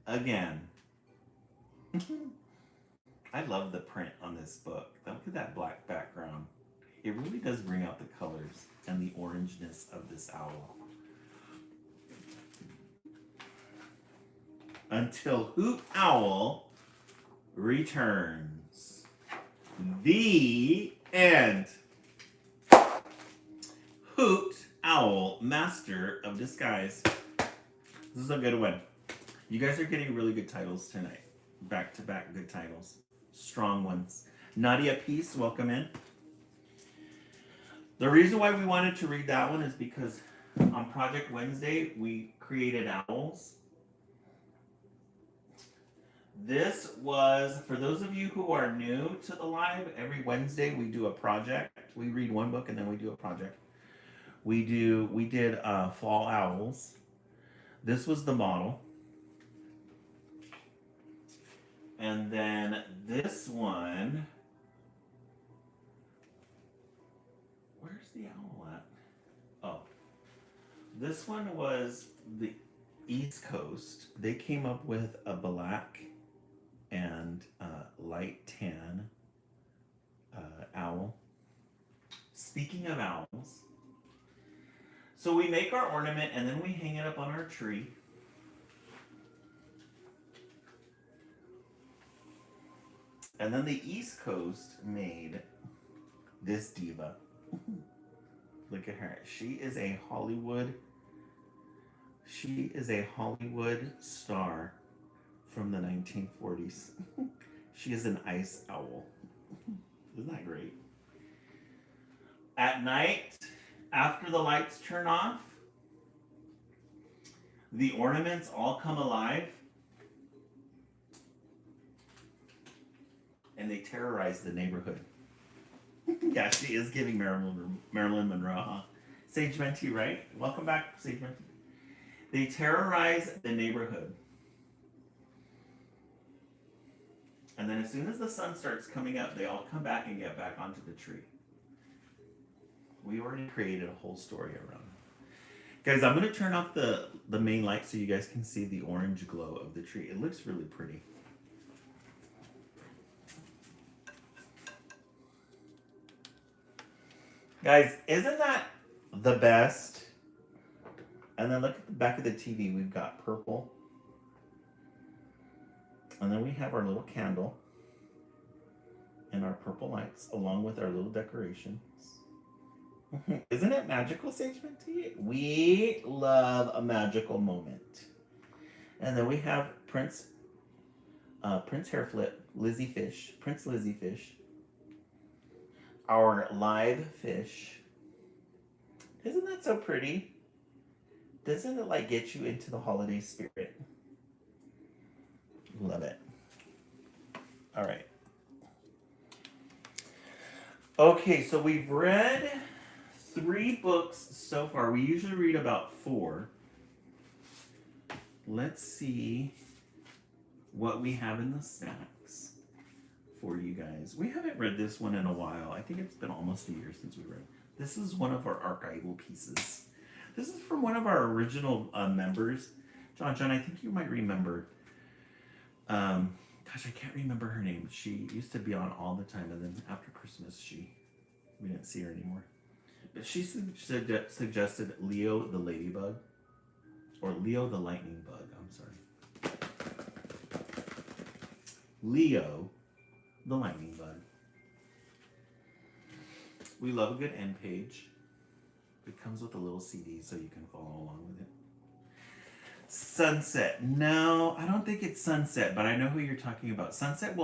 again. I love the print on this book. Look at that black background. It really does bring out the colors and the orangeness of this owl. Until Hoot Owl returns. The end. Hoot Owl, Master of Disguise. This is a good one. You guys are getting really good titles tonight. Back-to-back good titles. Strong ones. Nadia Peace, welcome in. The reason why we wanted to read that one is because on Project Wednesday, we created owls. This was, for those of you who are new to the live, every Wednesday we do a project. We read one book and then we do a project. We did Fall Owls. This was the model. And then this one, where's the owl at? Oh, this one was the East Coast. They came up with a black and light tan owl. Speaking of owls, so we make our ornament and then we hang it up on our tree. And then the East Coast made this diva. Look at her. She is a Hollywood star from the 1940s. She is an ice owl. Isn't that great? At night, after the lights turn off, the ornaments all come alive and they terrorize the neighborhood. Yeah, she is giving Marilyn Monroe, huh? Sage Mentee, right? Welcome back, Sage Mentee. They terrorize the neighborhood. And then as soon as the sun starts coming up, they all come back and get back onto the tree. We already created a whole story around it. Guys, I'm going to turn off the main light so you guys can see the orange glow of the tree. It looks really pretty. Guys, isn't that the best? And then look at the back of the TV. We've got purple. And then we have our little candle and our purple lights along with our little decorations. Isn't it magical, Sage Mentee? We love a magical moment. And then we have Prince Hairflip, Lizzie Fish, Prince Lizzie Fish, our live fish. Isn't that so pretty? Doesn't it like get you into the holiday spirit? Love it. All right. Okay, so we've read 3 books so far. We usually read about 4. Let's see what we have in the stacks for you guys. We haven't read this one in a while. I think it's been almost a year since we read. This is one of our archival pieces. This is from one of our original members. John, I think you might remember. Gosh, I can't remember her name. She used to be on all the time, and then after Christmas, we didn't see her anymore. But she suggested Leo the Ladybug, or Leo the Lightning Bug. I'm sorry. Leo the Lightning Bug. We love a good end page. It comes with a little CD so you can follow along with it. Sunset. No, I don't think it's Sunset, but I know who you're talking about. Sunset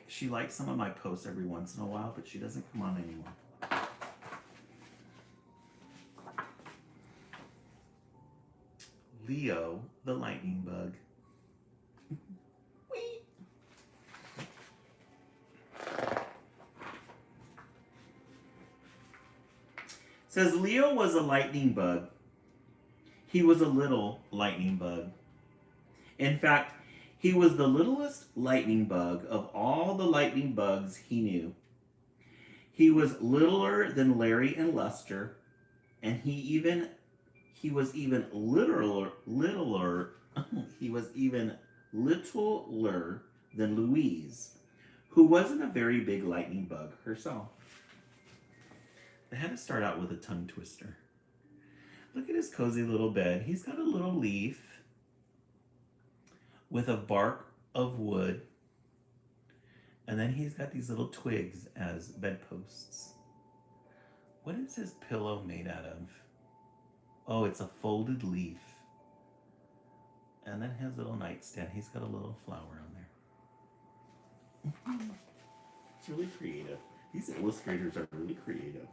she likes some of my posts every once in a while, but she doesn't come on anymore. Leo the Lightning Bug. Whee! Says Leo was a lightning bug. He was a little lightning bug. In fact, he was the littlest lightning bug of all the lightning bugs he knew. He was littler than Larry and Lester, and he was even littler than Louise, who wasn't a very big lightning bug herself. They had to start out with a tongue twister. Look at his cozy little bed. He's got a little leaf with a bark of wood. And then he's got these little twigs as bedposts. What is his pillow made out of? Oh, it's a folded leaf. And then his little nightstand. He's got a little flower on there. It's really creative. These illustrators are really creative.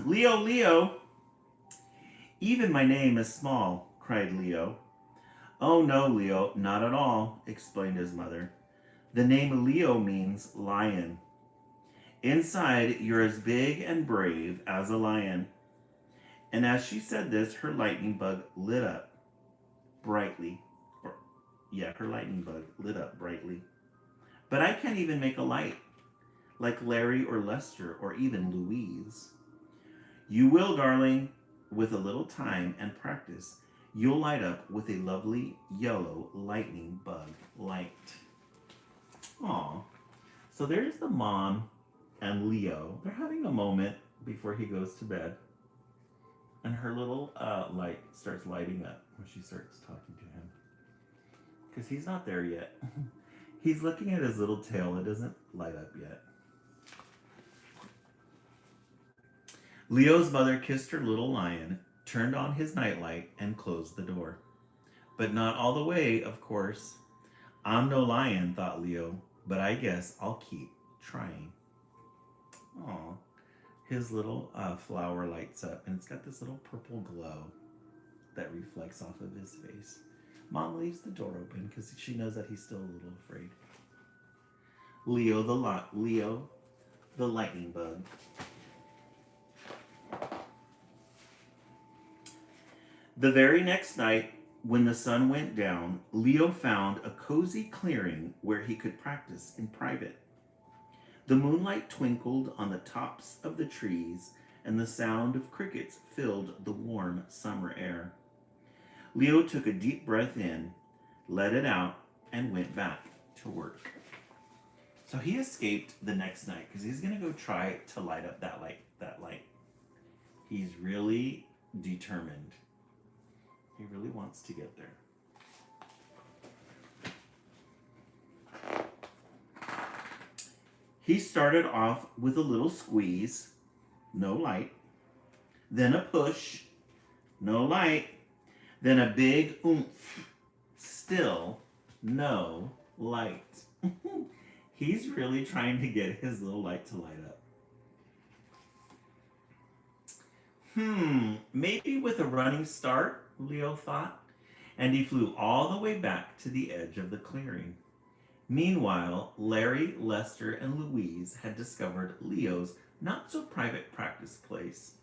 Leo, even my name is small, cried Leo. Oh no, Leo, not at all, explained his mother. The name Leo means lion. Inside, you're as big and brave as a lion. And as she said this, her lightning bug lit up brightly. Her lightning bug lit up brightly. But I can't even make a light, like Larry or Lester or even Louise. You will, darling, with a little time and practice, you'll light up with a lovely yellow lightning bug light. Aw. So there's the mom and Leo. They're having a moment before he goes to bed. And her little light starts lighting up when she starts talking to him. Because he's not there yet. He's looking at his little tail. It doesn't light up yet. Leo's mother kissed her little lion, turned on his nightlight, and closed the door. But not all the way, of course. I'm no lion, thought Leo, but I guess I'll keep trying. Aw. His little flower lights up, and it's got this little purple glow that reflects off of his face. Mom leaves the door open because she knows that he's still a little afraid. Leo the lightning bug. The very next night, when the sun went down, Leo found a cozy clearing where he could practice in private. The moonlight twinkled on the tops of the trees, and the sound of crickets filled the warm summer air. Leo took a deep breath in, let it out, and went back to work. So he escaped the next night because he's going to go try to light up that light. He's really determined. He really wants to get there. He started off with a little squeeze, no light, then a push, no light, then a big oomph, still no light. He's really trying to get his little light to light up. Maybe with a running start, Leo thought, and he flew all the way back to the edge of the clearing. Meanwhile, Larry, Lester, and Louise had discovered Leo's not-so-private practice place.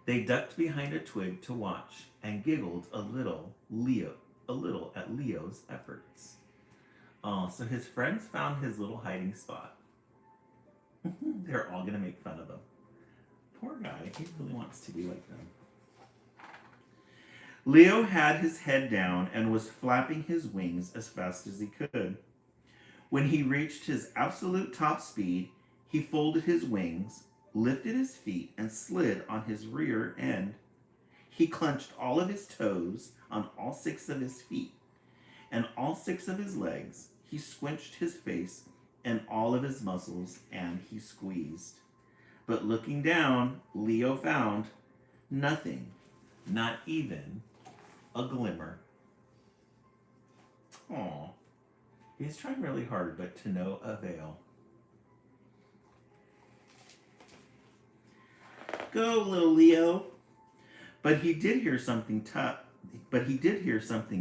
They ducked behind a twig to watch and giggled a little at Leo's efforts. Oh, so his friends found his little hiding spot. They're all going to make fun of him. Poor guy, he really wants to be like them. Leo had his head down and was flapping his wings as fast as he could. When he reached his absolute top speed, he folded his wings, lifted his feet, and slid on his rear end. He clenched all of his toes on all 6 of his feet and all 6 of his legs. He squinched his face and all of his muscles, and he squeezed. But looking down, Leo found nothing, not even a glimmer. Aw. He's trying really hard, but to no avail. Go, little Leo. But he did hear something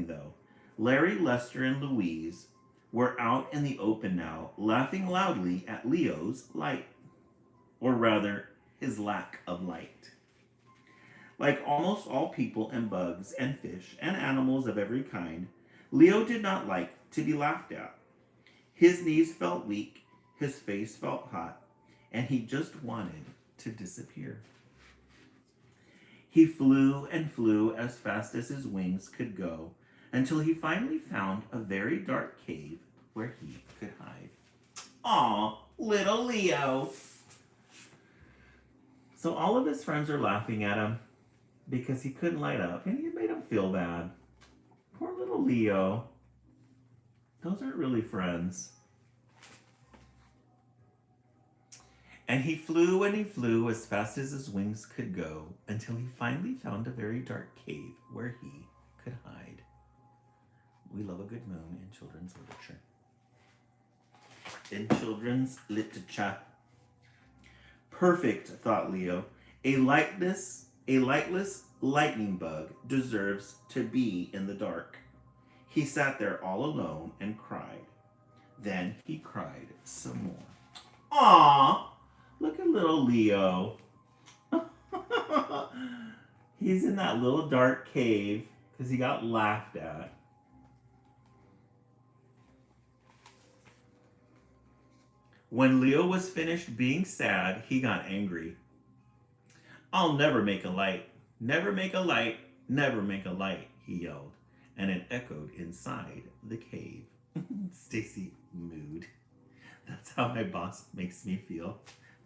though. Larry, Lester, and Louise were out in the open now, laughing loudly at Leo's light. Or rather, his lack of light. Like almost all people and bugs and fish and animals of every kind, Leo did not like to be laughed at. His knees felt weak, his face felt hot, and he just wanted to disappear. He flew and flew as fast as his wings could go until he finally found a very dark cave where he could hide. Aw, little Leo. So all of his friends are laughing at him because he couldn't light up, and it made him feel bad. Poor little Leo. Those aren't really friends. And he flew and he flew as fast as his wings could go until he finally found a very dark cave where he could hide. We love a good moon in children's literature. In children's literature. Perfect, thought Leo. A lightless lightning bug deserves to be in the dark. He sat there all alone and cried. Then he cried some more. Aww, look at little Leo. He's in that little dark cave because he got laughed at. When Leo was finished being sad, he got angry. I'll never make a light, never make a light, never make a light, he yelled, and it echoed inside the cave. Stacy mood. That's how my boss makes me feel.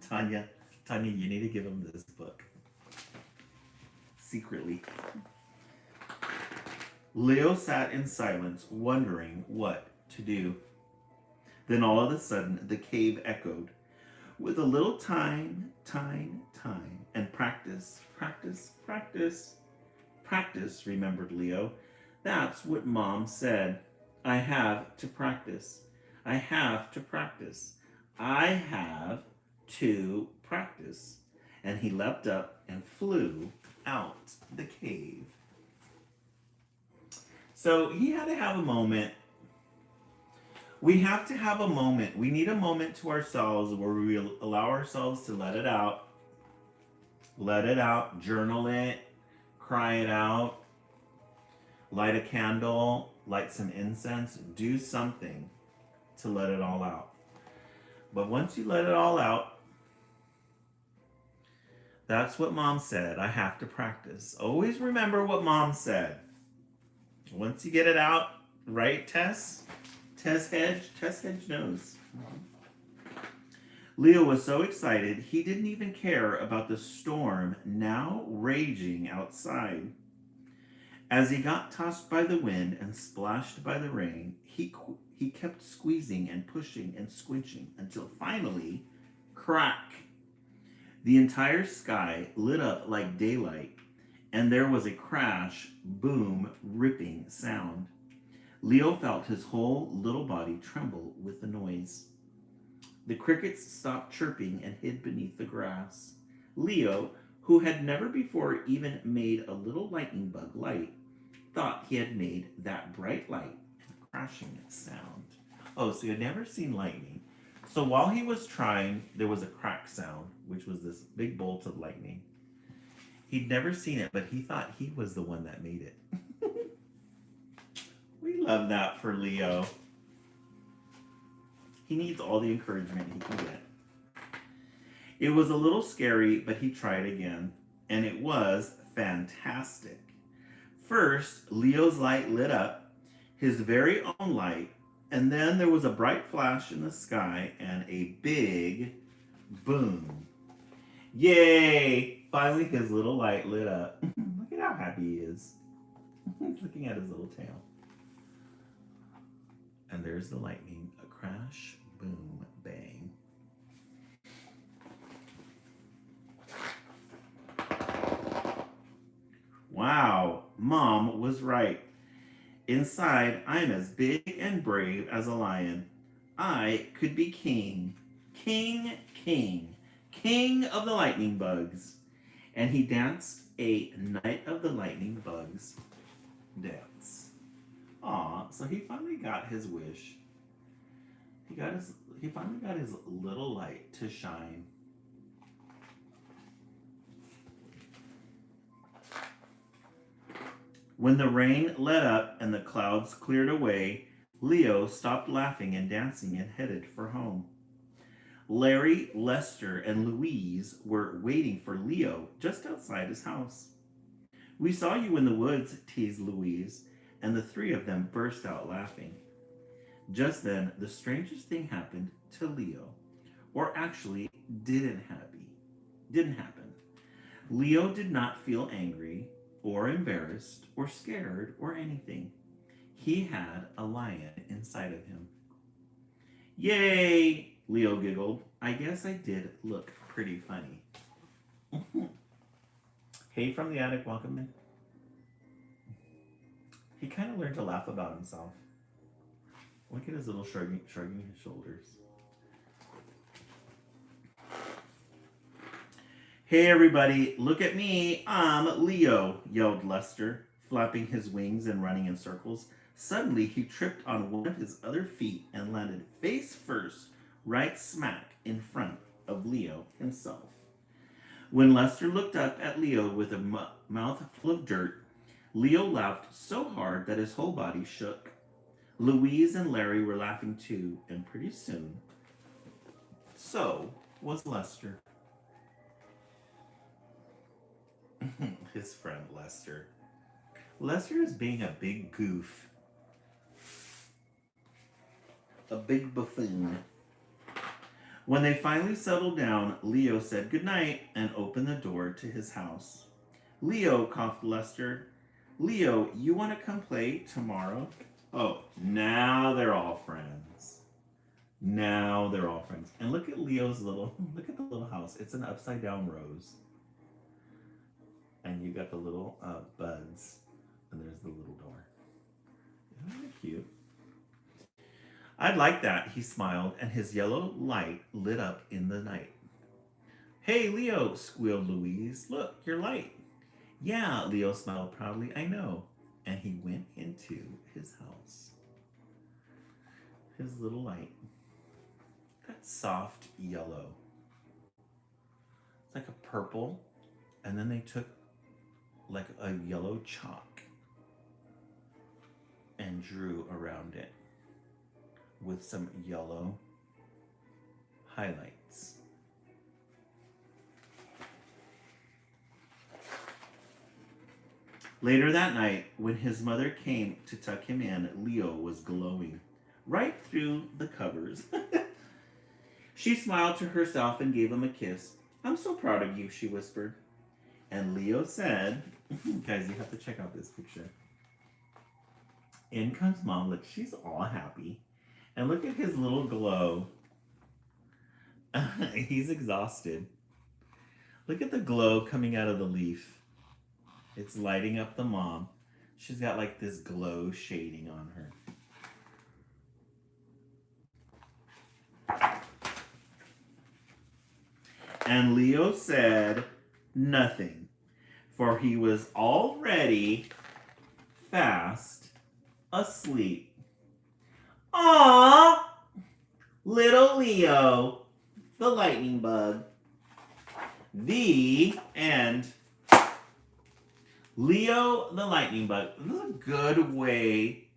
Tanya, you need to give him this book. Secretly. Leo sat in silence, wondering what to do. Then all of a sudden, the cave echoed. With a little time, and practice, practice, practice, practice, remembered Leo. That's what Mom said. I have to practice. I have to practice. I have to practice. And he leapt up and flew out the cave. So he had to have a moment. We have to have a moment. We need a moment to ourselves where we allow ourselves to let it out. Let it out. Journal it. Cry it out. Light a candle. Light some incense. Do something to let it all out. But once you let it all out, that's what Mom said. I have to practice. Always remember what Mom said. Once you get it out, right, Tess? Tess Hedge knows. Leo was so excited, he didn't even care about the storm now raging outside. As he got tossed by the wind and splashed by the rain, he kept squeezing and pushing and squinching until finally, crack! The entire sky lit up like daylight, and there was a crash, boom, ripping sound. Leo felt his whole little body tremble with the noise. The crickets stopped chirping and hid beneath the grass. Leo, who had never before even made a little lightning bug light, thought he had made that bright light and crashing sound. Oh, so he had never seen lightning. So while he was trying, there was a crack sound, which was this big bolt of lightning. He'd never seen it, but he thought he was the one that made it. We love that for Leo. He needs all the encouragement he can get. It was a little scary, but he tried again, and it was fantastic. First, Leo's light lit up, his very own light, and then there was a bright flash in the sky and a big boom. Yay! Finally, his little light lit up. Look at how happy he is. He's looking at his little tail. And there's the lightning. A crash, boom, bang. Wow, Mom was right. Inside, I'm as big and brave as a lion. I could be king. King, king. King of the lightning bugs. And he danced a Night of the Lightning Bugs dance. Aw, so he finally got his wish. He finally got his little light to shine. When the rain let up and the clouds cleared away, Leo stopped laughing and dancing and headed for home. Larry, Lester, and Louise were waiting for Leo just outside his house. We saw you in the woods, teased Louise, and the three of them burst out laughing. Just then, the strangest thing happened to Leo. Or actually, didn't happen. Leo did not feel angry, or embarrassed, or scared, or anything. He had a lion inside of him. Yay! Leo giggled. I guess I did look pretty funny. Hey from the attic, welcome in. He kind of learned to laugh about himself. Look at his little shrugging his shoulders. Hey everybody, look at me, I'm Leo, yelled Lester, flapping his wings and running in circles. Suddenly he tripped on one of his other feet and landed face first, right smack in front of Leo himself. When Lester looked up at Leo with a mouth full of dirt, Leo laughed so hard that his whole body shook. Louise and Larry were laughing too, and pretty soon, so was Lester. His friend Lester. Lester is being a big goof. A big buffoon. When they finally settled down, Leo said goodnight and opened the door to his house. Leo, coughed Lester. Leo, you want to come play tomorrow? Oh, now they're all friends. Now they're all friends. And look at Leo's look at the little house. It's an upside down rose. And you got the little buds. And there's the little door. Isn't that cute? I'd like that, he smiled, and his yellow light lit up in the night. Hey, Leo, squealed Louise. Look, your light. Yeah, Leo smiled proudly. I know. And he went into his house. His little light. That soft yellow. It's like a purple. And then they took like a yellow chalk and drew around it with some yellow highlights. Later that night, when his mother came to tuck him in, Leo was glowing right through the covers. She smiled to herself and gave him a kiss. I'm so proud of you, she whispered. And Leo said, guys, you have to check out this picture. In comes Mom. Look, she's all happy. And look at his little glow. He's exhausted. Look at the glow coming out of the leaf. It's lighting up the mom. She's got like this glow shading on her. And Leo said nothing, for he was already fast asleep. Aww, little Leo, the lightning bug. The end. Leo, the lightning bug. This is a good way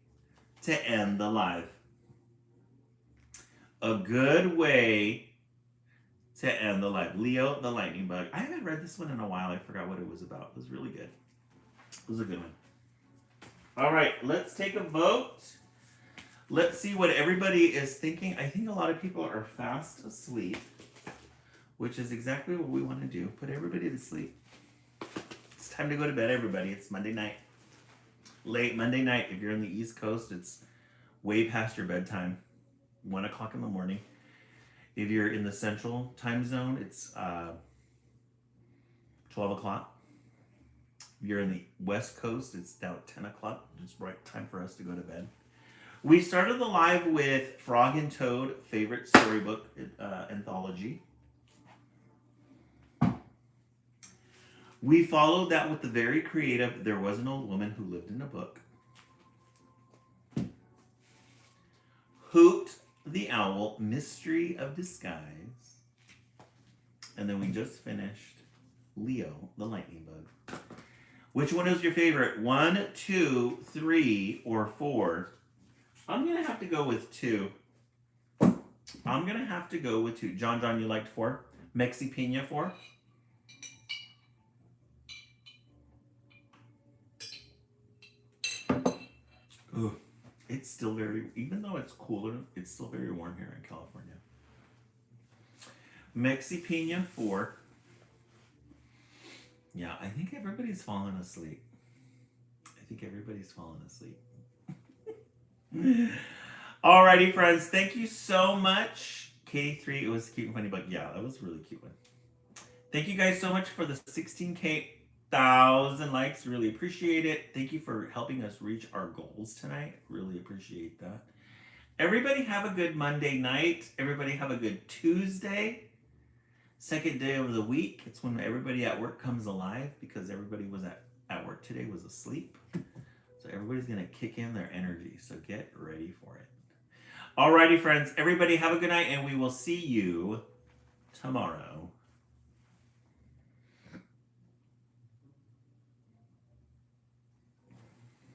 to end the live. A good way to end the live. Leo, the lightning bug. I haven't read this one in a while. I forgot what it was about. It was really good. It was a good one. All right, let's take a vote. Let's see what everybody is thinking. I think a lot of people are fast asleep, which is exactly what we want to do. Put everybody to sleep. It's time to go to bed, everybody. It's Monday night. Late Monday night. If you're on the East Coast, it's way past your bedtime. 1 o'clock in the morning. If you're in the Central time zone, it's 12 o'clock. If you're in the West Coast, it's now 10 o'clock. It's right time for us to go to bed. We started the live with Frog and Toad favorite storybook anthology. We followed that with the very creative There Was an Old Woman Who Lived in a Book. Hoot the Owl, Mystery of Disguise. And then we just finished Leo, the Lightning Bug. Which one is your favorite? 1, 2, 3, or 4? I'm going to have to go with 2. I'm going to have to go with 2. John, you liked 4? Mexi Pina 4? Ooh, it's still very, even though it's cooler, it's still very warm here in California. Mexi Pina 4. Yeah, I think everybody's fallen asleep. Alrighty, friends. Thank you so much. K3, it was a cute and funny, but yeah, that was a really cute one. Thank you guys so much for the 16,000 likes. Really appreciate it. Thank you for helping us reach our goals tonight. Really appreciate that. Everybody have a good Monday night. Everybody have a good Tuesday. Second day of the week. It's when everybody at work comes alive because everybody was at work today was asleep. So everybody's going to kick in their energy. So get ready for it. Alrighty, friends. Everybody have a good night, and we will see you tomorrow.